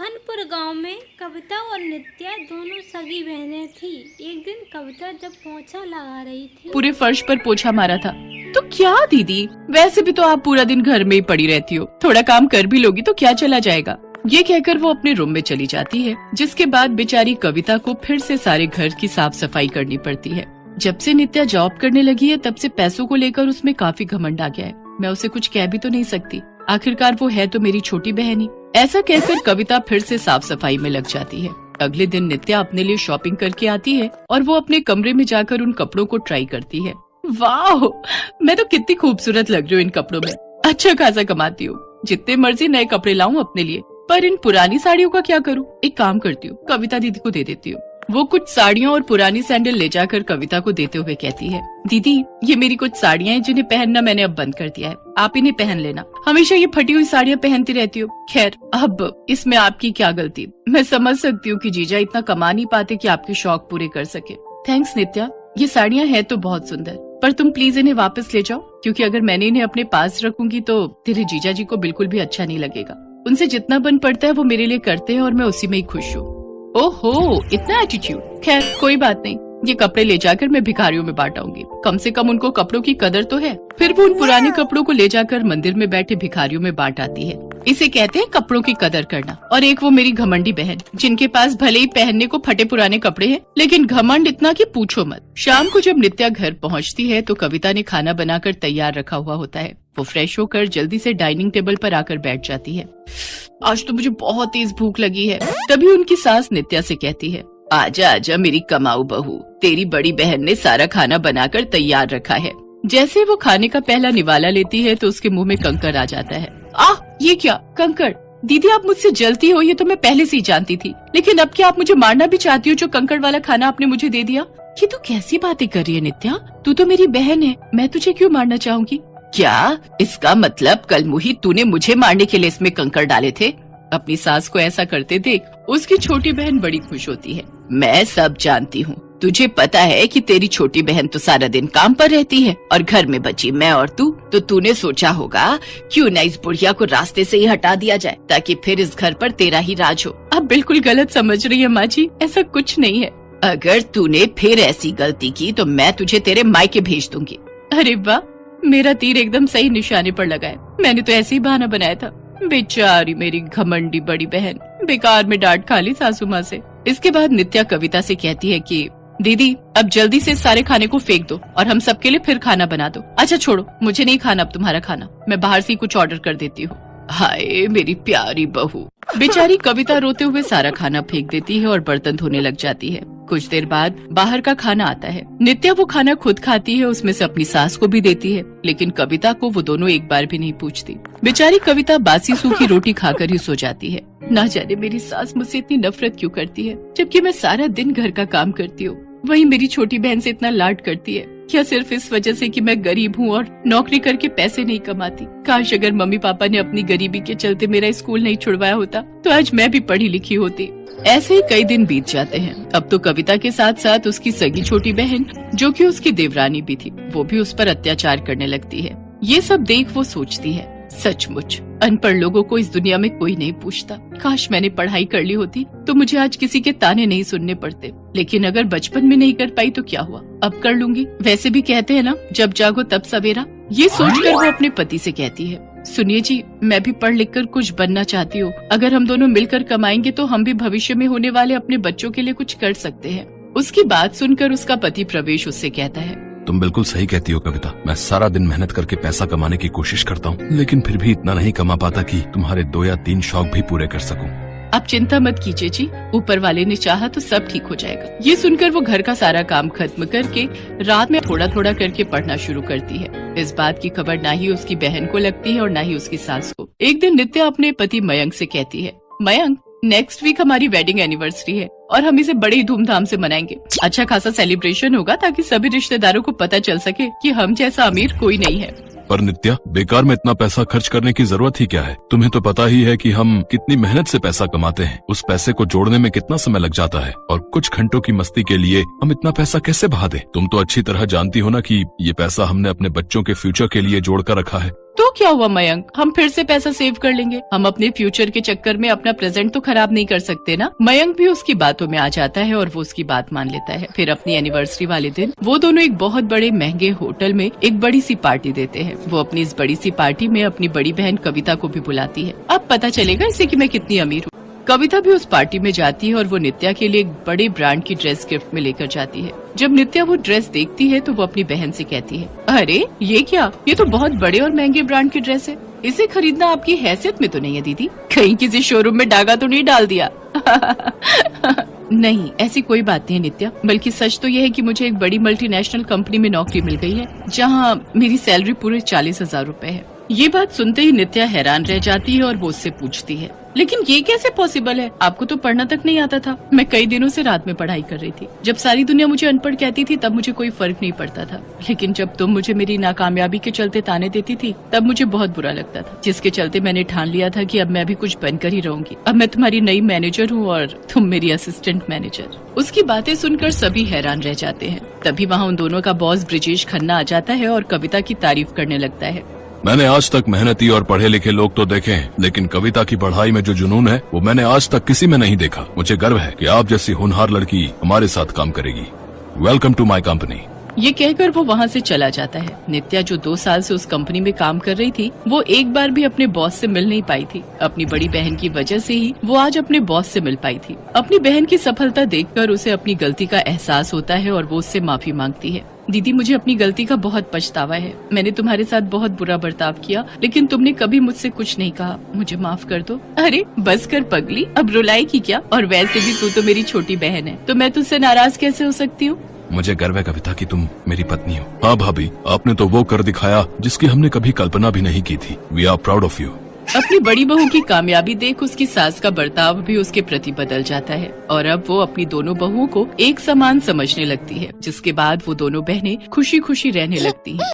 बहनपुर गांव में कविता और नित्या दोनों सगी बहनें थी। एक दिन कविता जब पोंछा लगा रही थी, पूरे फर्श पर पोछा मारा था। तो क्या दीदी, वैसे भी तो आप पूरा दिन घर में ही पड़ी रहती हो, थोड़ा काम कर भी लोगी तो क्या चला जाएगा। ये कहकर वो अपने रूम में चली जाती है, जिसके बाद बेचारी कविता को फिर से सारे घर की साफ सफाई करनी पड़ती है। जब से नित्या जॉब करने लगी है तब से पैसों को लेकर उसमें काफी घमंड आ गया है। मैं उसे कुछ कह भी तो नहीं सकती, आखिरकार वो है तो मेरी छोटी बहन ही। ऐसा कहकर कविता फिर से साफ सफाई में लग जाती है। अगले दिन नित्या अपने लिए शॉपिंग करके आती है और वो अपने कमरे में जाकर उन कपड़ों को ट्राई करती है। वाह, मैं तो कितनी खूबसूरत लग रही हूँ इन कपड़ों में, अच्छा खासा कमाती हूँ, जितने मर्जी नए कपड़े लाऊं अपने लिए, पर इन पुरानी साड़ियों का क्या करूँ। एक काम करती हूँ, कविता दीदी को दे देती हूँ। वो कुछ साड़ियाँ और पुरानी सैंडल ले जाकर कविता को देते हुए कहती है, दीदी ये मेरी कुछ साड़ियाँ हैं जिन्हें पहनना मैंने अब बंद कर दिया है, आप इन्हें पहन लेना। हमेशा ये फटी हुई साड़ियाँ पहनती रहती हो। खैर अब इसमें आपकी क्या गलती, मैं समझ सकती हूँ कि जीजा इतना कमा नहीं पाते कि आपके शौक पूरे कर सके। थैंक्स नित्या, ये साड़ियाँ हैं तो बहुत सुंदर, पर तुम प्लीज इन्हें वापस ले जाओ, क्योंकि अगर मैंने इन्हें अपने पास रखूंगी तो तेरे जीजा जी को बिल्कुल भी अच्छा नहीं लगेगा। उनसे जितना बन पड़ता है वो मेरे लिए करते हैं और मैं उसी में ही खुश हूँ। ओहो, इतना एटीट्यूड। खैर कोई बात नहीं, ये कपड़े ले जाकर मैं भिखारियों में बांटाऊंगी, कम से कम उनको कपड़ों की कदर तो है। फिर वो उन पुराने कपड़ों को ले जाकर मंदिर में बैठे भिखारियों में बांट आती है। इसे कहते हैं कपड़ों की कदर करना। और एक वो मेरी घमंडी बहन, जिनके पास भले ही पहनने को फटे पुराने कपड़े हैं, लेकिन घमंड इतना कि पूछो मत। शाम को जब नित्या घर पहुंचती है तो कविता ने खाना बनाकर तैयार रखा हुआ होता है। वो फ्रेश होकर जल्दी से डाइनिंग टेबल पर आकर बैठ जाती है। आज तो मुझे बहुत तेज भूख लगी है। तभी उनकी सास नित्या से कहती है, आजा आजा मेरी कमाऊ बहू, तेरी बड़ी बहन ने सारा खाना बनाकर तैयार रखा है। जैसे वो खाने का पहला निवाला लेती है तो उसके मुंह में कंकड़ आ जाता है। आह, ये क्या कंकड़? दीदी आप मुझसे जलती हो, ये तो मैं पहले से ही जानती थी, लेकिन अब क्या आप मुझे मारना भी चाहती हो जो कंकड़ वाला खाना आपने मुझे दे दिया? ये तो कैसी बातें कर रही है नित्या, तू तो मेरी बहन है, मैं तुझे क्यों मारना चाहूंगी? क्या इसका मतलब कल मुही तूने मुझे मारने के लिए इसमें कंकड़ डाले थे? अपनी सास को ऐसा करते देख उसकी छोटी बहन बड़ी खुश होती है। मैं सब जानती हूँ, तुझे पता है कि तेरी छोटी बहन तो सारा दिन काम पर रहती है और घर में बची मैं और तू, तो तूने सोचा होगा क्यों न इस बुढ़िया को रास्ते से ही हटा दिया जाए ताकि फिर इस घर पर तेरा ही राज हो। अब बिल्कुल गलत समझ रही है माँ जी, ऐसा कुछ नहीं है। अगर तूने फिर ऐसी गलती की तो मैं तुझे तेरे मायके भेज दूंगी। अरे वाह, मेरा तीर एकदम सही निशाने पर लगा है। मैंने तो ऐसे ही बहाना बनाया था। बेचारी मेरी घमंडी बड़ी बहन, बेकार में डांट खा ली सासू माँ से। इसके बाद नित्या कविता से कहती है कि दीदी अब जल्दी से सारे खाने को फेंक दो और हम सबके लिए फिर खाना बना दो। अच्छा छोड़ो, मुझे नहीं खाना अब तुम्हारा खाना, मैं बाहर से कुछ ऑर्डर कर देती हूँ। हाय मेरी प्यारी बहू। बेचारी कविता रोते हुए सारा खाना फेंक देती है और बर्तन धोने लग जाती है। कुछ देर बाद बाहर का खाना आता है। नित्या वो खाना खुद खाती है, उसमें से अपनी सास को भी देती है, लेकिन कविता को वो दोनों एक बार भी नहीं पूछती। बेचारी कविता बासी सूखी रोटी खाकर ही सो जाती है। ना जाने मेरी सास मुझसे इतनी नफरत क्यों करती है, जबकि मैं सारा दिन घर का काम करती हूँ। वही मेरी छोटी बहन से इतना लाड करती है। क्या सिर्फ इस वजह से कि मैं गरीब हूँ और नौकरी करके पैसे नहीं कमाती? काश अगर मम्मी पापा ने अपनी गरीबी के चलते मेरा स्कूल नहीं छुड़वाया होता तो आज मैं भी पढ़ी लिखी होती। ऐसे ही कई दिन बीत जाते हैं। अब तो कविता के साथ साथ उसकी सगी छोटी बहन, जो कि उसकी देवरानी भी थी, वो भी उस पर अत्याचार करने लगती है। ये सब देख वो सोचती है, सचमुच अनपढ़ लोगों को इस दुनिया में कोई नहीं पूछता। काश मैंने पढ़ाई कर ली होती तो मुझे आज किसी के ताने नहीं सुनने पड़ते। लेकिन अगर बचपन में नहीं कर पाई तो क्या हुआ, अब कर लूंगी। वैसे भी कहते हैं ना, जब जागो तब सवेरा। ये सोचकर वो अपने पति से कहती है, सुनिए जी, मैं भी पढ़ लिख कर कुछ बनना चाहती हूँ। अगर हम दोनों मिलकर कमाएंगे तो हम भी भविष्य में होने वाले अपने बच्चों के लिए कुछ कर सकते हैं। उसकी बात सुनकर उसका पति प्रवेश उससे कहता है, तुम बिल्कुल सही कहती हो कविता, मैं सारा दिन मेहनत करके पैसा कमाने की कोशिश करता हूँ, लेकिन फिर भी इतना नहीं कमा पाता कि तुम्हारे 2 या 3 शौक भी पूरे कर सकूं। आप चिंता मत कीजिए जी, ऊपर वाले ने चाहा तो सब ठीक हो जाएगा। ये सुनकर वो घर का सारा काम खत्म करके रात में थोड़ा थोड़ा करके पढ़ना शुरू करती है। इस बात की खबर ना ही उसकी बहन को लगती है और ना ही उसकी सास को। एक दिन नित्या अपने पति मयंक से कहती है, मयंक नेक्स्ट वीक हमारी वेडिंग एनिवर्सरी है और हम इसे बड़े ही धूमधाम से मनाएंगे। अच्छा खासा सेलिब्रेशन होगा ताकि सभी रिश्तेदारों को पता चल सके कि हम जैसा अमीर कोई नहीं है। पर नित्या, बेकार में इतना पैसा खर्च करने की जरूरत ही क्या है? तुम्हें तो पता ही है कि हम कितनी मेहनत से पैसा कमाते हैं। उस पैसे को जोड़ने में कितना समय लग जाता है और कुछ घंटों की मस्ती के लिए हम इतना पैसा कैसे बहा दें? तुम तो अच्छी तरह जानती हो ना कि ये पैसा हमने अपने बच्चों के फ्यूचर के लिए जोड़ कर रखा है। तो तो क्या हुआ मयंक, हम फिर से पैसा सेव कर लेंगे। हम अपने फ्यूचर के चक्कर में अपना प्रेजेंट तो खराब नहीं कर सकते ना। मयंक भी उसकी बातों में आ जाता है और वो उसकी बात मान लेता है। फिर अपनी एनिवर्सरी वाले दिन वो दोनों एक बहुत बड़े महंगे होटल में एक बड़ी सी पार्टी देते हैं। वो अपनी इस बड़ी सी पार्टी में अपनी बड़ी बहन कविता को भी बुलाती है। अब पता चलेगा इसे कि मैं कितनी अमीर हूँ। कविता भी उस पार्टी में जाती है और वो नित्या के लिए एक बड़े ब्रांड की ड्रेस गिफ्ट में लेकर जाती है। जब नित्या वो ड्रेस देखती है तो वो अपनी बहन से कहती है, अरे ये क्या, ये तो बहुत बड़े और महंगे ब्रांड की ड्रेस है। इसे खरीदना आपकी हैसियत में तो नहीं है दीदी, कहीं किसी शोरूम में डागा तो नहीं डाल दिया। नहीं, ऐसी कोई बात नहीं है नित्या, बल्कि सच तो यह है कि मुझे एक बड़ी मल्टीनेशनल कंपनी में नौकरी मिल गई है, जहाँ मेरी सैलरी पूरे 40,000 रूपए है। ये बात सुनते ही नित्या हैरान रह जाती है और वो उससे पूछती है, लेकिन ये कैसे पॉसिबल है? आपको तो पढ़ना तक नहीं आता था। मैं कई दिनों से रात में पढ़ाई कर रही थी। जब सारी दुनिया मुझे अनपढ़ कहती थी तब मुझे कोई फर्क नहीं पड़ता था, लेकिन जब तुम मुझे मेरी नाकामयाबी के चलते ताने देती थी तब मुझे बहुत बुरा लगता था, जिसके चलते मैंने ठान लिया था कि अब मैं भी कुछ बनकर ही रहूंगी। अब मैं तुम्हारी नई मैनेजर हूँ और तुम मेरी असिस्टेंट मैनेजर। उसकी बातें सुनकर सभी हैरान रह जाते हैं। तभी वहाँ उन दोनों का बॉस ब्रिजेश खन्ना आ जाता है और कविता की तारीफ करने लगता है। मैंने आज तक मेहनती और पढ़े लिखे लोग तो देखे हैं, लेकिन कविता की पढ़ाई में जो जुनून है वो मैंने आज तक किसी में नहीं देखा। मुझे गर्व है कि आप जैसी होनहार लड़की हमारे साथ काम करेगी। Welcome to my company. ये कहकर वो वहाँ से चला जाता है। नित्या जो 2 साल से उस कंपनी में काम कर रही थी, वो एक बार भी अपने बॉस से मिल नहीं पाई थी। अपनी बड़ी बहन की वजह से ही वो आज अपने बॉस से मिल पाई थी। अपनी बहन की सफलता देखकर उसे अपनी गलती का एहसास होता है और वो उससे माफी मांगती है। दीदी, मुझे अपनी गलती का बहुत पछतावा है। मैंने तुम्हारे साथ बहुत बुरा बर्ताव किया, लेकिन तुमने कभी मुझसे कुछ नहीं कहा। मुझे माफ कर दो। अरे बस कर पगली, अब रुलाएगी क्या? और वैसे भी तू तो मेरी छोटी बहन है, तो मैं तुझसे नाराज कैसे हो सकती हूँ? मुझे गर्व है कविता कि तुम मेरी पत्नी हो। हाँ भाभी, आपने तो वो कर दिखाया जिसकी हमने कभी कल्पना भी नहीं की थी। We are proud of you. अपनी बड़ी बहू की कामयाबी देख उसकी सास का बर्ताव भी उसके प्रति बदल जाता है और अब वो अपनी दोनों बहुओं को एक समान समझने लगती है, जिसके बाद वो दोनों बहनें खुशी खुशी रहने लगती हैं।